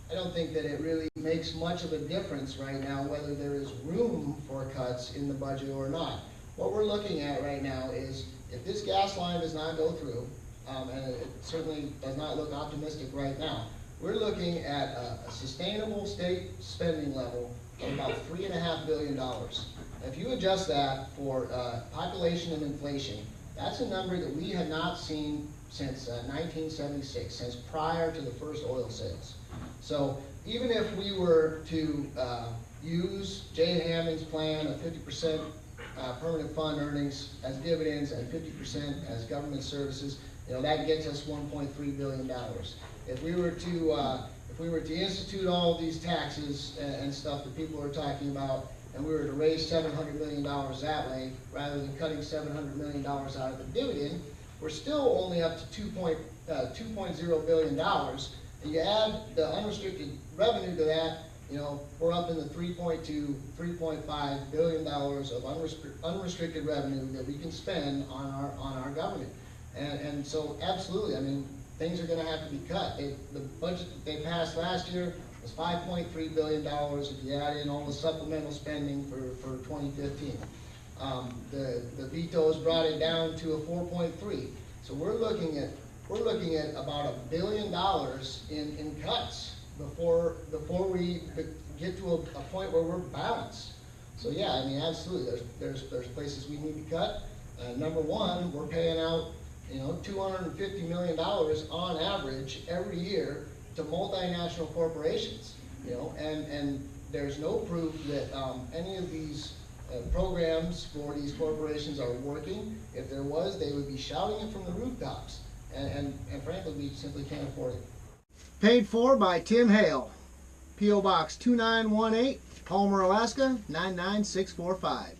I don't think that it really makes much of a difference right now whether there is room for cuts in the budget or not. What we're looking at right now is if this gas line does not go through, and it certainly does not look optimistic right now, we're looking at a sustainable state spending level of about $3.5 billion. If you adjust that for population and inflation, that's a number that we had not seen since 1976, since prior to the first oil sales. So even if we were to use Jay Hammond's plan of 50% permanent fund earnings as dividends and 50% as government services, that gets us $1.3 billion. If we were to institute all of these taxes and stuff that people are talking about, and we were to raise $700 million that way, rather than cutting $700 million out of the dividend, we're still only up to $2.0 billion. And you add the unrestricted revenue to that, we're up in the $3.2, $3.5 billion of unrestricted revenue that we can spend on our government. And so absolutely, I mean, things are going to have to be cut. The budget that they passed last year was $5.3 billion if you add in all the supplemental spending for 2015. The vetoes brought it down to a 4.3. So we're looking at about $1 billion in cuts before we get to a point where we're balanced. So yeah, I mean, absolutely, there's places we need to cut. Number one, we're paying out $250 million on average every year to multinational corporations. And there's no proof that any of these programs for these corporations are working. If there was, they would be shouting it from the rooftops. And frankly, we simply can't afford it. Paid for by Tim Hale. P.O. Box 2918, Palmer, Alaska 99645.